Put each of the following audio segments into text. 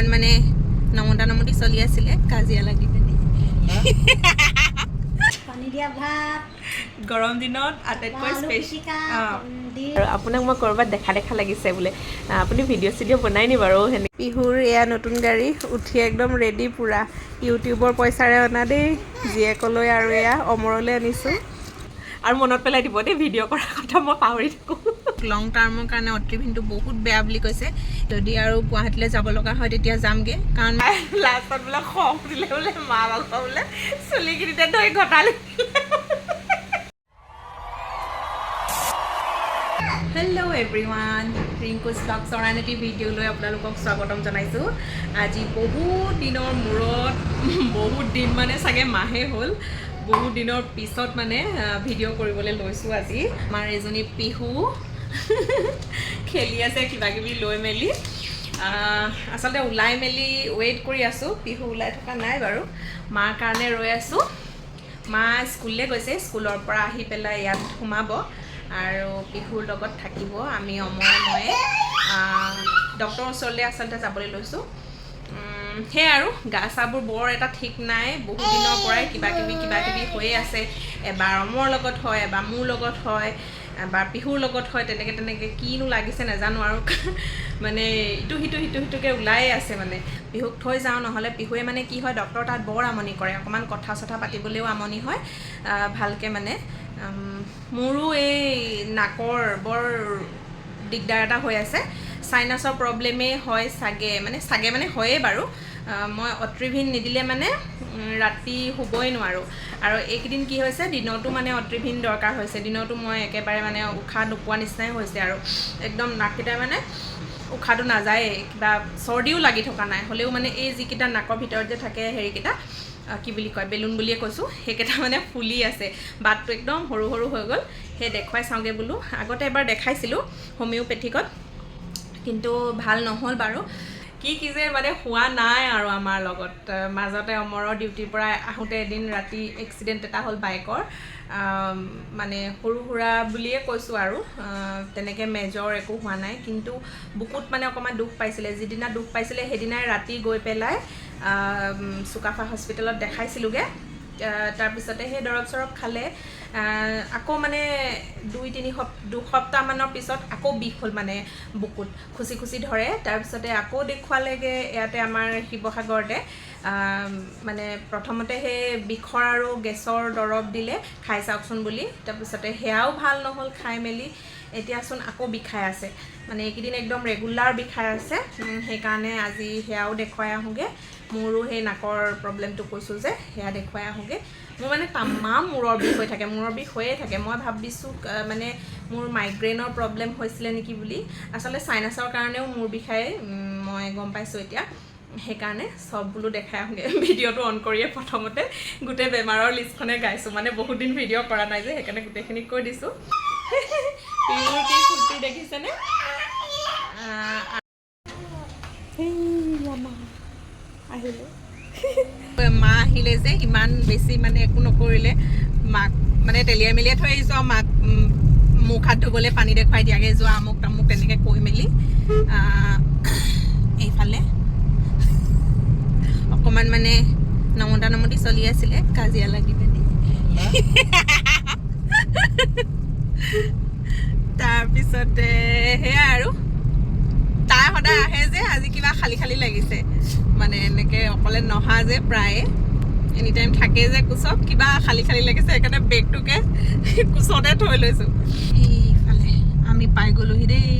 অকণমান মানে নমতা নমতি চলি আছিলে কাজিয়া লাগি পিনি পানী দিয়া ভাত গৰম দিনত আটাইতকৈ স্পেচিয়েল আৰু আপোনাক মই ক'ৰবাত দেখা লাগিছে বোলে আপুনি ভিডিঅ' চিডিঅ' বনাই নি বাৰু সেনে পিহুৰ এয়া নতুন গাড়ী উঠি একদম ৰেডি পূৰা ইউটিউবৰ পইচাৰে অনা দেই জীয়েকলৈ আৰু এয়া অমৰলৈ আনিছোঁ আৰু মনত পেলাই দিব দেই ভিডিঅ' কৰাৰ কথা মই পাহৰি থাকোঁ লং টাৰ্মৰ কাৰণে অট্ৰিভিনটো বহুত বেয়া বুলি কৈছে যদি আৰু গুৱাহাটীলৈ যাব লগা হয় তেতিয়া যামগৈ কাৰণ লাষ্টত বোলে খং দিলে বোলে মা বাবা বোলে চুলিখিনিতে ধৰি ঘটালে হেল্ল' এভৰিৱান ৰিংকুজ ব্লগ চৰাইনেটি ভিডিঅ'লৈ আপোনালোকক স্বাগতম জনাইছোঁ আজি বহুত দিনৰ মূৰত বহুত দিন মানে চাগে মাহে হ'ল বহুত দিনৰ পিছত মানে ভিডিঅ' কৰিবলৈ লৈছোঁ আজি আমাৰ এজনী পিহু খেলি আছে কিবাকিবি লৈ মেলি আচলতে ওলাই মেলি ৱেইট কৰি আছোঁ পিহু ওলাই থকা নাই বাৰু মাৰ কাৰণে ৰৈ আছোঁ মা স্কুললৈ গৈছে স্কুলৰ পৰা আহি পেলাই ইয়াত সোমাব আৰু পিহুৰ লগত থাকিব আমি ময়ে ডক্টৰৰ ওচৰলৈ আচলতে যাবলৈ লৈছোঁ সেয়াই আৰু গা চাবোৰ বৰ এটা ঠিক নাই বহুত দিনৰ পৰাই কিবাকিবি হৈয়ে আছে এবাৰ অমৰ লগত হয় এবাৰ মোৰ লগত হয় এবাৰ পিহুৰ লগত হয় তেনেকৈ কিনো লাগিছে নাজানো আৰু মানে ইটো সিটোকৈ ওলায়ে আছে মানে পিহুক থৈ যাওঁ নহ'লে পিহুৱে মানে কি হয় ডক্টৰ তাত বৰ আমনি কৰে অকণমান কথা চথা পাতিবলৈও আমনি হয় ভালকৈ মানে মোৰো এই নাকৰ বৰ দিগদাৰ এটা হৈ আছে চাইনাছৰ প্ৰব্লেমেই হয় চাগে মানে হয়েই বাৰু মই অট্ৰিভিন নিদিলে মানে ৰাতি শুবই নোৱাৰোঁ আৰু এইকেইদিন কি হৈছে দিনতো মানে অট্ৰিভিন দৰকাৰ হৈছে দিনতো মই একেবাৰে মানে উশাহ নোপোৱা নিচিনাই হৈছে আৰু একদম নাককেইটা মানে উশাহটো নাযায়েই কিবা চৰ্দিও লাগি থকা নাই হ'লেও মানে এই যিকেইটা নাকৰ ভিতৰত যে থাকে হেৰিকেইটা কি বুলি কয় বেলুন বুলিয়ে কৈছোঁ সেইকেইটা মানে ফুলি আছে বাটটো একদম সৰু হৈ গ'ল সেই দেখুৱাই চাওঁগৈ বোলো আগতে এবাৰ দেখাইছিলোঁ হোমিওপেথিকত কিন্তু ভাল নহ'ল বাৰু কি যে মানে হোৱা নাই আৰু আমাৰ লগত মাজতে অমৰৰ ডিউটিৰ পৰা আহোঁতে এদিন ৰাতি এক্সিডেণ্ট এটা হ'ল বাইকৰ মানে সৰু সুৰা বুলিয়ে কৈছোঁ আৰু তেনেকৈ মেজৰ একো হোৱা নাই কিন্তু বুকুত মানে অকণমান দুখ পাইছিলে যিদিনা দুখ পাইছিলে সেইদিনাই ৰাতি গৈ পেলাই চুকাফা হস্পিটেলত দেখাইছিলোঁগৈ তাৰপিছতে সেই দৰৱ চৰৱ খালে আকৌ মানে দুসপ্তাহমানৰ পিছত আকৌ বিষ হ'ল মানে বুকুত খুচি ধৰে তাৰপিছতে আকৌ দেখুৱালেগৈ ইয়াতে আমাৰ শিৱসাগৰতে মানে প্ৰথমতে সেই বিষৰ আৰু গেছৰ দৰৱ দিলে খাই চাওকচোন বুলি তাৰপিছতে সেয়াও ভাল নহ'ল খাই মেলি এতিয়াচোন আকৌ বিষাই আছে মানে এইকেইদিন একদম ৰেগুলাৰ বিষাই আছে সেইকাৰণে আজি সেয়াও দেখুৱাই আহোঁগৈ মোৰো সেই নাকৰ প্ৰব্লেমটো কৈছোঁ যে সেয়া দেখুৱাই আহোঁগৈ মোৰ মানে তামাম মূৰৰ বিষ হৈ থাকে মূৰৰ বিষ হৈয়ে থাকে মই ভাবিছোঁ মানে মোৰ মাইগ্ৰেইনৰ প্ৰব্লেম হৈছিলে নেকি বুলি আচলতে চাইনাছৰ কাৰণেও মূৰ বিষাই মই গম পাইছোঁ এতিয়া সেইকাৰণে চব বোলো দেখাই আহোঁগৈ ভিডিঅ'টো অন কৰিয়ে প্ৰথমতে গোটেই বেমাৰৰ লিষ্টখনে গাইছোঁ মানে বহুত দিন ভিডিঅ' কৰা নাই যে সেইকাৰণে গোটেইখিনি কৈ দিছোঁ পিহুৰ কি ফূৰ্তি দেখিছেনে আহিলে মা আহিলে যে ইমান বেছি মানে একো নকৰিলে মাক মানে তেলিয়াই মেলিয়াই থৈ আহিছোঁ আৰু মাক মুখ হাত ধুবলৈ পানী দেখুৱাই দিয়াগৈ যোৱা আমুক তামুক তেনেকৈ কৈ মেলি এইফালে অকণমান মানে নমতা নমতি চলি আছিলে কাজিয়া লাগি পিনি তাৰপিছতে সেয়াই আৰু তাই সদায় আহে যে আজি কিবা খালী লাগিছে মানে এনেকৈ অকলে নহা যে প্ৰায়ে এনি টাইম থাকে যে কোচত কিবা খালী লাগিছে সেইকাৰণে বেগটোকে কোচতে থৈ লৈছোঁ সেইফালে আমি পাই গ'লোহি দেই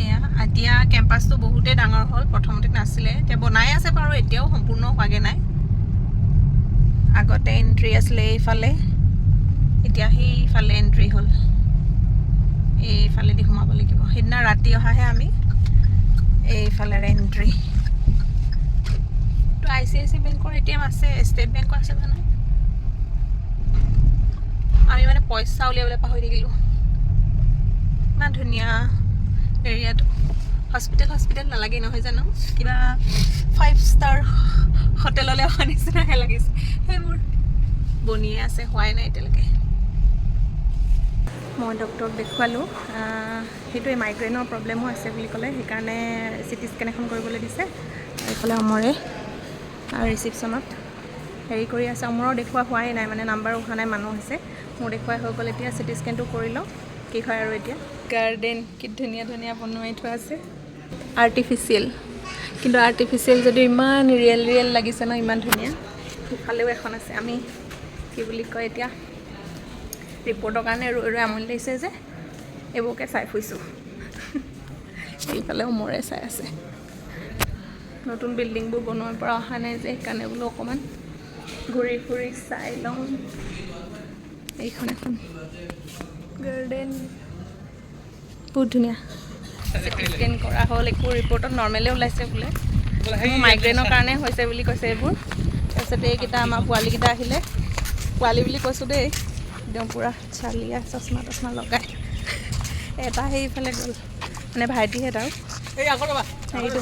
এয়া এতিয়া কেম্পাছটো বহুতেই ডাঙৰ হ'ল প্ৰথমতে নাছিলে এতিয়া বনাই আছে বাৰু এতিয়াও সম্পূৰ্ণ হোৱাগৈ নাই আগতে এণ্ট্ৰি আছিলে এইফালে এতিয়া সেইফালে এণ্ট্ৰি হ'ল এইফালেদি সোমাব লাগিব সেইদিনা ৰাতি অহাহে আমি এইফালেৰে এণ্ট্ৰি তো ICICI বেংকৰ ATM আছে ষ্টেট বেংকৰ আছে জানো আমি মানে পইচা উলিয়াবলৈ পাহৰি থাকিলোঁ ইমান ধুনীয়া এৰিয়াটো হস্পিটেল নালাগে নহয় জানো কিবা 5-star হোটেললৈ অহা নিচিনাহে লাগিছে সেইবোৰ বনিয়ে আছে হোৱাই নাই এতিয়ালৈকে মই ডক্টৰক দেখুৱালোঁ সেইটোৱে মাইগ্ৰেইনৰ প্ৰব্লেমো আছে বুলি ক'লে সেইকাৰণে চিটি স্কেন এখন কৰিবলৈ দিছে এইফালে অমৰে ৰিচিপশ্যনত হেৰি কৰি আছে অমৰৰ দেখুওৱা হোৱাই নাই মানে নাম্বাৰ উঠা নাই মানুহ হৈছে মোৰ দেখুৱাই হৈ গ'ল এতিয়া চিটি স্কেনটো কৰি লওঁ কি হয় আৰু এতিয়া গাৰ্ডেন কি ধুনীয়া ধুনীয়া বনোৱাই থোৱা আছে আৰ্টিফিচিয়েল কিন্তু আৰ্টিফিচিয়েল যদিও ইমান ৰিয়েল লাগিছে ন ইমান ধুনীয়া সিফালেও এখন আছে আমি কি বুলি কয় এতিয়া ৰিপৰ্টৰ কাৰণে ৰৈ আমনি লাগিছে যে এইবোৰকে চাই ফুৰিছোঁ এইফালেও মৰে চাই আছে নতুন বিল্ডিংবোৰ বনোৱাৰ পৰা অহা নাই যে সেইকাৰণে বোলো অকণমান ঘূৰি ফুৰি চাই লওঁ এইখন এখন গাৰ্ডেন বহুত ধুনীয়া স্কেন কৰা হ'ল একো ৰিপৰ্টত নৰ্মেলে ওলাইছে বোলে মাইগ্ৰেইনৰ কাৰণে হৈছে বুলি কৈছে এইবোৰ তাৰপিছত এইকেইটা আমাৰ পোৱালীকেইটা আহিলে পোৱালী বুলি কৈছোঁ দেই একদম পূৰা চালিয়া চশমা লগাই এটা সেইফালে গ'ল মানে ভাইটিহেঁত আৰু সেইটো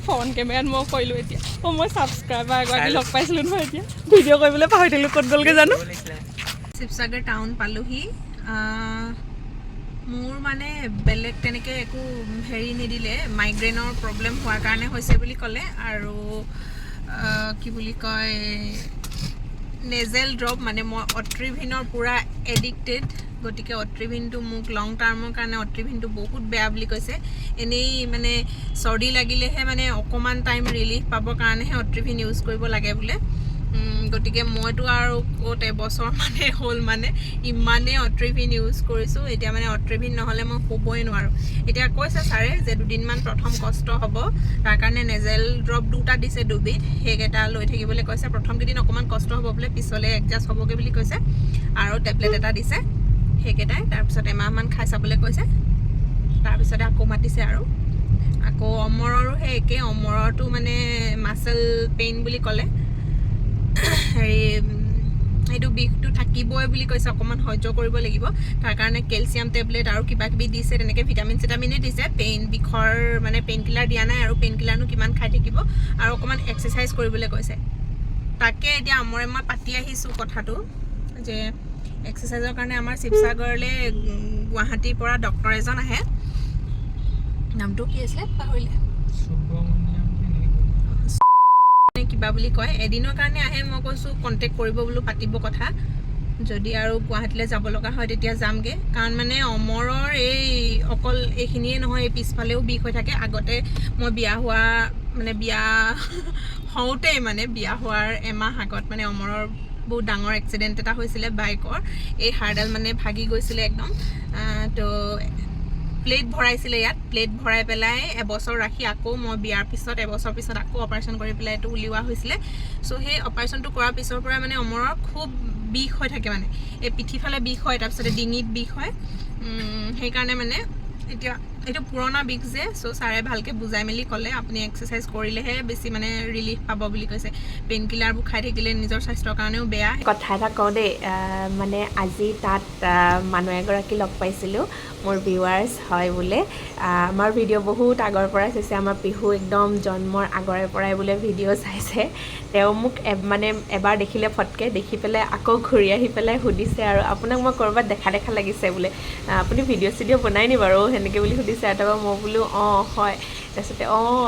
ফোন কেমেৰাত মই কৰিলোঁ এতিয়া মই ছাবস্ক্ৰাইবাৰ এগৰাকী লগ পাইছিলোঁ নহয় এতিয়া ভিডিঅ' কৰিবলৈ পাহৰি থাকিলোঁ ক'ত গ'লগৈ জানো শিৱসাগৰ টাউন পালোহি মোৰ মানে বেলেগ তেনেকৈ একো হেৰি নিদিলে মাইগ্ৰেইনৰ প্ৰব্লেম হোৱাৰ কাৰণে হৈছে বুলি ক'লে আৰু কি বুলি কয় নেজেল ড্ৰপ মানে মই অট্ৰিভিনৰ পূৰা এডিক্টেড গতিকে অট্ৰিভিনটো মোক লং টাৰ্মৰ কাৰণে অট্ৰিভিনটো বহুত বেয়া বুলি কৈছে এনেই মানে চৰ্দি লাগিলেহে মানে অকণমান টাইম ৰিলিফ পাবৰ কাৰণেহে অট্ৰিভিন ইউজ কৰিব লাগে বোলে গতিকে মইতো আৰু ক'ত এবছৰ মানে হ'ল মানে ইমানেই অট্ৰিভিন ইউজ কৰিছোঁ এতিয়া মানে অট্ৰিভিন নহ'লে মই শুবই নোৱাৰোঁ এতিয়া কৈছে ছাৰে যে দুদিনমান প্ৰথম কষ্ট হ'ব তাৰ কাৰণে নেজেল ড্ৰপ দুটা দিছে দুবিধ সেইকেইটা লৈ থাকিবলৈ কৈছে প্ৰথম কেইদিন অকণমান কষ্ট হ'ব বোলে পিছলৈ এডজাষ্ট হ'বগৈ বুলি কৈছে আৰু টেবলেট এটা দিছে সেইকেইটাই তাৰপিছত এমাহমান খাই চাবলৈ কৈছে তাৰপিছতে আকৌ মাতিছে আৰু আকৌ অমৰৰো সেই একে অমৰৰটো মানে মাচল পেইন বুলি ক'লে হেৰি সেইটো বিষটো থাকিবই বুলি কৈছে অকণমান সহ্য কৰিব লাগিব তাৰ কাৰণে কেলছিয়াম টেবলেট আৰু কিবা কিবি দিছে তেনেকৈ ভিটামিন চিটামিনে দিছে বিষৰ মানে পেইন কিলাৰ দিয়া নাই আৰু পেইন কিলাৰনো কিমান খাই থাকিব আৰু অকণমান এক্সাৰচাইজ কৰিবলৈ কৈছে তাকে এতিয়া মই পাতি আহিছোঁ কথাটো যে এক্সাৰচাইজৰ কাৰণে আমাৰ শিৱসাগৰলৈ গুৱাহাটীৰ পৰা ডক্টৰ এজন আহে নামটো কি আছিলে পাহৰিলে কিবা বুলি কয় এদিনৰ কাৰণে আহে মই কৈছোঁ কণ্টেক্ট কৰিব বোলো পাতিব কথা যদি আৰু গুৱাহাটীলৈ যাব লগা হয় তেতিয়া যামগৈ কাৰণ মানে অমৰৰ এই অকল এইখিনিয়ে নহয় এই পিছফালেও বিষ হৈ থাকে আগতে মই বিয়া হোৱা মানে বিয়া হওঁতেই মানে বিয়া হোৱাৰ এমাহ আগত মানে অমৰৰ বহুত ডাঙৰ এক্সিডেণ্ট এটা হৈছিলে বাইকৰ এই হাড়ডাল মানে ভাগি গৈছিলে একদম তো প্লেট ভৰাইছিলে ইয়াত প্লেট ভৰাই পেলাই এবছৰ ৰাখি আকৌ মই বিয়াৰ পিছত এবছৰ পিছত আকৌ অপাৰেশ্যন কৰি পেলাই এইটো উলিওৱা হৈছিলে চ' সেই অপাৰেশ্যনটো কৰাৰ পিছৰ পৰা মানে অমৰৰ খুব বিষ হৈ থাকে মানে এই পিঠিফালে বিষ হয় তাৰপিছতে ডিঙিত বিষ হয় সেইকাৰণে মানে এতিয়া এইটো পুৰণা বিষ যে চ' ছাৰে ভালকৈ বুজাই মেলি ক'লে আপুনি এক্সাৰচাইজ কৰিলেহে বেছি মানে ৰিলিফ পাব বুলি কৈছে পেইন কিলাৰবোৰ খাই থাকিলে নিজৰ স্বাস্থ্যৰ কাৰণেও বেয়া কথা এটা কওঁ দেই মানে আজি তাত মানুহ এগৰাকী লগ পাইছিলোঁ মোৰ ভিউৱাৰ্ছ হয় বোলে আমাৰ ভিডিঅ' বহুত আগৰ পৰাই চাইছে আমাৰ পিহু একদম জন্মৰ আগৰে পৰাই বোলে ভিডিঅ' চাইছে তেওঁ মোক মানে এবাৰ দেখিলে ফটকৈ দেখি পেলাই আকৌ ঘূৰি আহি পেলাই সুধিছে আৰু আপোনাক মই ক'ৰবাত দেখা লাগিছে বোলে আপুনি ভিডিঅ' চিডিঅ' বনাই নি বাৰু সেনেকৈ বুলি সুধিছে তাৰপৰা মই বোলো অঁ হয় তাৰপিছতে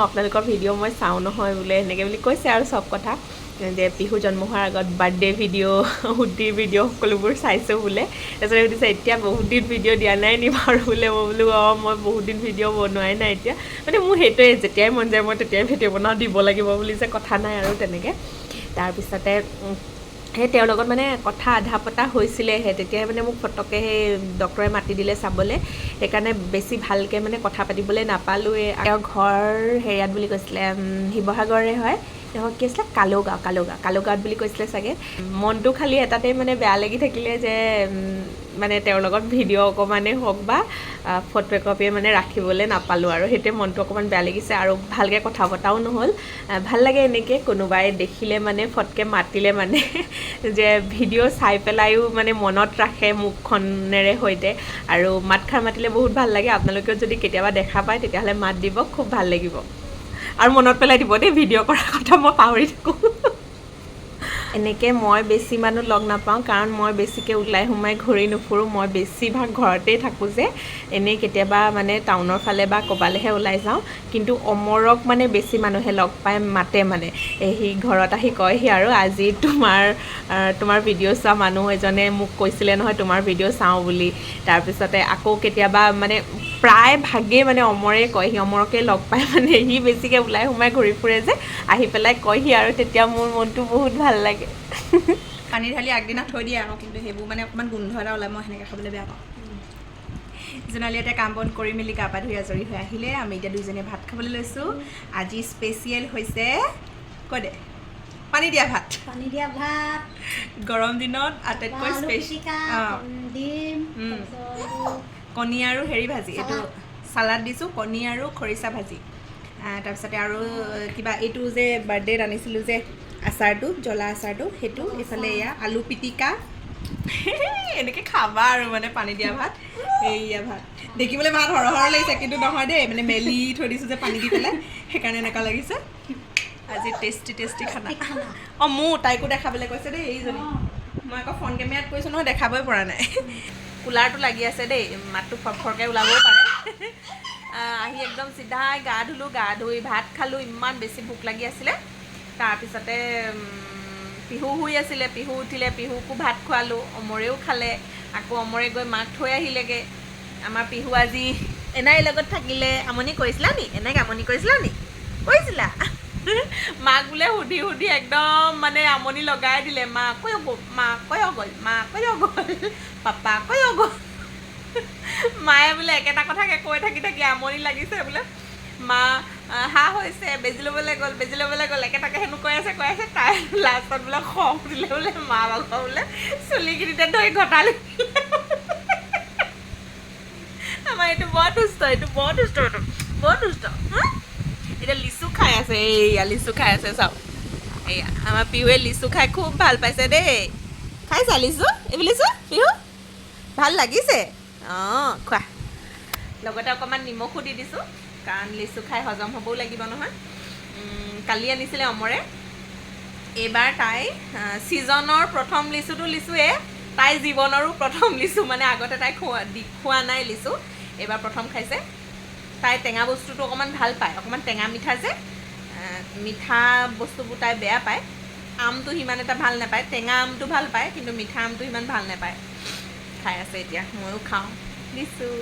আপোনালোকৰ ভিডিঅ' মই চাওঁ নহয় বোলে সেনেকৈ বুলি কৈছে আৰু চব কথা যে পিহু জন্ম হোৱাৰ আগত বাৰ্থডে ভিডিঅ' শুদ্ধিৰ ভিডিঅ' সকলোবোৰ চাইছোঁ বোলে তাৰপিছত সুধিছে এতিয়া বহুত দিন ভিডিঅ' দিয়া নাই নি বাৰু বোলে মই বোলো মই বহুত দিন ভিডিঅ' বনোৱাই নাই এতিয়া মানে মোৰ সেইটোৱে যেতিয়াই মন যায় মই তেতিয়াই ভিডিঅ' বনাওঁ দিব লাগিব বুলি যে কথা নাই আৰু তেনেকৈ তাৰপিছতে সেই তেওঁৰ লগত মানে কথা আধা পতা হৈছিলেহে তেতিয়াই মানে মোক ফটককৈ সেই ডক্টৰে মাতি দিলে চাবলৈ সেইকাৰণে বেছি ভালকৈ মানে কথা পাতিবলৈ নাপালোঁৱে তেওঁৰ ঘৰ হেৰিয়াত বুলি কৈছিলে শিৱসাগৰৰে হয় তেওঁ কি আছিলে কালুগাঁৱত বুলি কৈছিলে চাগে মনটো খালি এটাতে মানে বেয়া লাগি থাকিলে যে মানে তেওঁৰ লগত ভিডিঅ' অকণমানেই হওক বা ফটো একপিয়ে মানে ৰাখিবলৈ নাপালোঁ আৰু সেইটোৱে মনটো অকণমান বেয়া লাগিছে আৰু ভালকৈ কথা পতাও নহ'ল ভাল লাগে এনেকৈ কোনোবাই দেখিলে মানে ফটকৈ মাতিলে মানে যে ভিডিঅ' চাই পেলাইও মানে মনত ৰাখে মুখখনেৰে সৈতে আৰু মাতষাৰ মাতিলে বহুত ভাল লাগে আপোনালোকেও যদি কেতিয়াবা দেখা পায় তেতিয়াহ'লে মাত দিব খুব ভাল লাগিব আৰু মনত পেলাই দিব দেই ভিডিঅ' কৰাৰ কথা মই পাহৰি থাকোঁ এনেকৈ মই বেছি মানুহ লগ নাপাওঁ কাৰণ মই বেছিকৈ ওলাই সোমাই ঘূৰি নুফুৰোঁ মই বেছিভাগ ঘৰতেই থাকোঁ যে এনেই কেতিয়াবা মানে টাউনৰ ফালে বা ক'ৰবালৈহে ওলাই যাওঁ কিন্তু অমৰক মানে বেছি মানুহে লগ পাই মাতে মানে সি ঘৰত আহি কয়হি আৰু আজি তোমাৰ ভিডিঅ' চোৱা মানুহ এজনে মোক কৈছিলে নহয় তোমাৰ ভিডিঅ' চাওঁ বুলি তাৰপিছতে আকৌ কেতিয়াবা মানে প্ৰায় ভাগেই মানে অমৰে কয়হি অমৰকে লগ পাই মানে সি বেছিকৈ ওলাই সোমাই ঘূৰি ফুৰে যে আহি পেলাই কয়হি আৰু তেতিয়া মোৰ মনটো বহুত ভাল লাগে পানী ঢালি আগদিনা থৈ দিয়ে আকৌ কিন্তু সেইবোৰ মানে অকণমান গোন্ধ এটা ওলাই মই সেনেকৈ খাবলৈ বেয়া পাওঁ জোনালী এতিয়া কাম বন কৰি মেলি গা পা ধুই আজৰি হৈ আহিলে আমি এতিয়া দুইজনীয়ে ভাত খাবলৈ লৈছোঁ আজি স্পেচিয়েল হৈছে কৈ দে পানী দিয়া ভাত পানী দিয়া ভাত গৰম দিনত আটাইতকৈ আলু পিটিকা ডিম কণী আৰু হেৰি ভাজি এইটো চালাড দিছোঁ কণী আৰু খৰিচা ভাজি তাৰপিছতে আৰু কিবা এইটো যে বাৰ্থডেত আনিছিলোঁ যে আচাৰটো জ্বলা আচাৰটো সেইটো এইফালে এয়া আলু পিটিকা এনেকৈ খাবা আৰু মানে পানী দিয়া ভাত এইয়া ভাত দেখিবলৈ ভাত সৰহ লাগিছে কিন্তু নহয় দেই মানে মেলি থৈ দিছোঁ যে পানী দি পেলাই সেইকাৰণে এনেকুৱা লাগিছে আজি টেষ্টি খানা অঁ মোৰ তাইকো দেখাবলৈ কৈছে দেই এইজনী মই আকৌ ফ্ৰণ্ট কেমেৰাত কৈছোঁ নহয় দেখাবই পৰা নাই কুলাৰটো লাগি আছে দেই মাতটো ফৰফৰকৈ ওলাবও পাৰে আহি একদম চিধাই গা ধুলোঁ গা ধুই ভাত খালোঁ ইমান বেছি ভোক লাগি আছিলে তাৰপিছতে পিহু শুই আছিলে পিহু উঠিলে পিহুকো ভাত খোৱালোঁ অমৰেও খালে আকৌ অমৰে গৈ মাক থৈ আহিলেগৈ আমাৰ পিহু আজি এনাইৰ লগত থাকিলে আমনি কৰিছিলা নি এনেকৈ আমনি কৰিছিলা নি কৰিছিলা মাক বোলে সুধি একদম মানে আমনি লগাই দিলে মা কৈ গ'ল পাপা কৈ গ'ল মায়ে বোলে একেটা কথাকে কৈ থাকি আমনি লাগিছে বোলে মা হাঁহ হৈছে বেজি ল'বলৈ গ'ল একেটাকে হেনো কৈ আছে তাই লাষ্টত বোলে খং দিলে বোলে মা ভাগৰ বোলে চুলিখিনিতে ধৰি ঘটালি আমাৰ এইটো বৰ দুষ্ট এতিয়া লিচু খাই আছে এইয়া লিচু খাই আছে চাওক এয়া আমাৰ পিহুৱে লিচু খাই খুব ভাল পাইছে দেই খাইছা লিচু এইবোৰ লিচু পিহু ভাল লাগিছে অঁ খোৱা লগতে অকণমান নিমখো দি দিছোঁ কাৰণ লিচু খাই হজম হ'বও লাগিব নহয় কালি আনিছিলে অমৰে এইবাৰ তাই ছিজনৰ প্ৰথম লিচুৱে তাই জীৱনৰো প্ৰথম লিচু মানে আগতে তাই খোৱা নাই লিচু এইবাৰ প্ৰথম খাইছে তাই টেঙা বস্তুটো অকণমান ভাল পায় অকণমান টেঙা মিঠা যে মিঠা বস্তুবোৰ তাই বেয়া পায় আমটো সিমান এটা ভাল নাপায় টেঙা আমটো ভাল পায় কিন্তু মিঠা আমটো সিমান ভাল নাপায় খাই আছে এতিয়া ময়ো খাওঁ দিছোঁ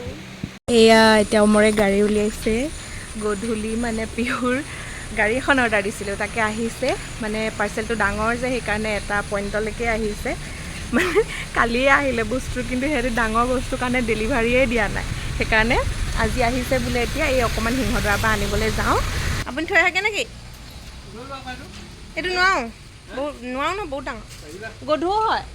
এয়া এতিয়া অমৰে গাড়ী উলিয়াইছে গধূলি মানে পিহুৰ গাড়ী এখন অৰ্ডাৰ দিছিলোঁ তাকে আহিছে মানে পাৰ্চেলটো ডাঙৰ যে সেইকাৰণে এটা পইণ্টলৈকে আহিছে মানে কালিয়ে আহিলে বস্তু কিন্তু সেইটো ডাঙৰ বস্তুৰ কাৰণে ডেলিভাৰীয়ে দিয়া নাই সেইকাৰণে আজি আহিছে বোলে এতিয়া এই অকণমান সিংহদৰাৰ পৰা আনিবলৈ যাওঁ আপুনি থৈ থাকে নেকি এইটো নোৱাৰোঁ ন বহুত ডাঙৰ গধুৰ হয়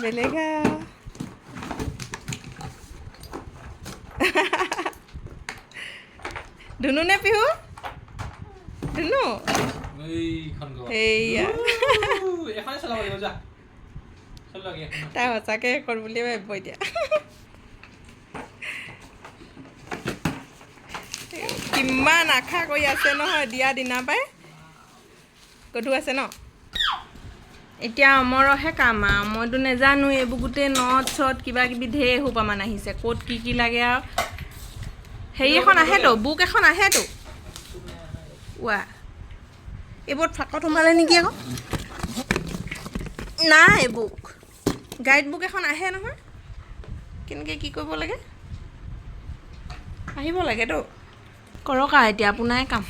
বেলেগ ধুনু নে পিহু ধুনু এইয়া তাই সঁচাকৈ কৰ বুলিয়ে ভাবিব এতিয়া কিমান আশা কৰি আছে নহয় দিয়া দিনা পাই গধু আছে ন এতিয়া অমৰহে কাম আৰু মইতো নেজানো এইবোৰ গোটেই নট চট কিবা কিবি ঢেৰ সোপামান আহিছে ক'ত কি লাগে আৰু হেৰি এখন আহেতো বুক এখন আহেতো ৱা এইবোৰত ফাকত সোমালে নেকি আকৌ নাই বুক গাইড বুক এখন আহে নহয় কেনেকৈ কি কৰিব লাগে আহিব লাগেতো কৰক আৰু এতিয়া আপোনাৰ কাম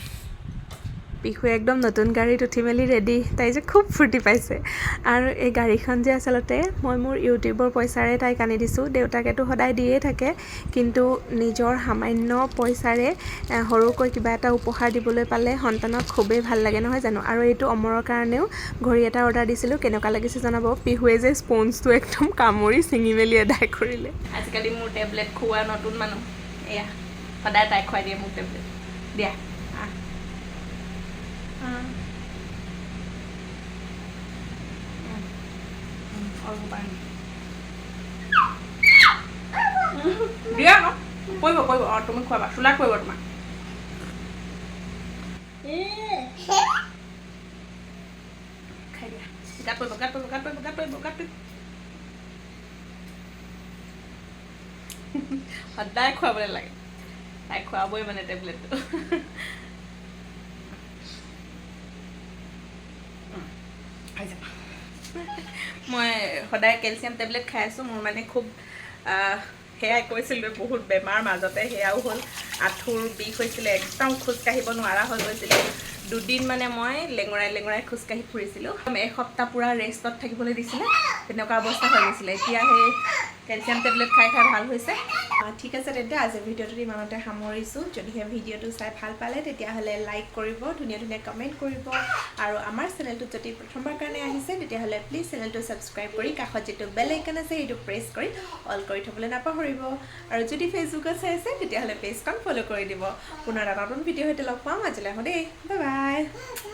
পিহুৱে একদম নতুন গাড়ীত উঠি মেলি ৰেডি তাই যে খুব ফূৰ্তি পাইছে আৰু এই গাড়ীখন যে আচলতে মই মোৰ ইউটিউবৰ পইচাৰে তাইক আনি দিছোঁ দেউতাকেতো সদায় দিয়ে থাকে কিন্তু নিজৰ সামান্য পইচাৰে সৰুকৈ কিবা এটা উপহাৰ দিবলৈ পালে সন্তানক খুবেই ভাল লাগে নহয় জানো আৰু এইটো অমৰৰ কাৰণেও ঘড়ী এটা অৰ্ডাৰ দিছিলোঁ কেনেকুৱা লাগিছে জনাব পিহুৱে যে স্পঞ্জটো একদম কামুৰি ছিঙি মেলি এদাই কৰিলে আজিকালি মোৰ টেবলেট খোৱা নতুন মানুহ এয়া সদায় তাই খুৱাই দিয়ে মোক টেবলেট দিয়া দিয়া পৰিব তুমি খোৱাবা চোলাত পৰিব তোমাক খাই দিয়া গাত পৰিব সদায় খুৱাবলৈ লাগে তাই খুৱাবই মানে টেবলেটটো মই সদায় কেলচিয়াম টেবলেট খাই আছোঁ মোৰ মানে খুব সেয়াই কৈছিলোঁ বহুত বেমাৰ মাজতে সেয়াও হ'ল আঁঠুৰ বিষ হৈছিলে একদম খোজকাঢ়িব নোৱাৰা হৈ গৈছিলোঁ 2 দিন মানে মই লেঙৰাই খোজকাঢ়ি ফুৰিছিলোঁ এসপ্তাহ পূৰা ৰেষ্টত থাকিবলৈ দিছিলে তেনেকুৱা অৱস্থা হৈ গৈছিলে এতিয়া সেই কেলচিয়াম টেবলেট খাই ভাল হৈছে ঠিক আছে তেন্তে আজিৰ ভিডিঅ'টো ইমানতে সামৰিছোঁ যদিহে ভিডিঅ'টো চাই ভাল পালে তেতিয়াহ'লে লাইক কৰিব ধুনীয়া কমেণ্ট কৰিব আৰু আমাৰ চেনেলটোত যদি প্ৰথমবাৰ কাৰণে আহিছে তেতিয়াহ'লে প্লিজ চেনেলটো ছাবস্ক্ৰাইব কৰি কাষত যিটো বেল আইকন আছে সেইটো প্ৰেছ কৰি অল কৰি থ'বলৈ নাপাহৰিব আৰু যদি ফেচবুকত চাই আছে তেতিয়াহ'লে পেজখন ফ'ল' কৰি দিব পুনৰ এটা নতুন ভিডিঅ' সৈতে লগ পাম আজিলৈ আহোঁ দেই বাই বাই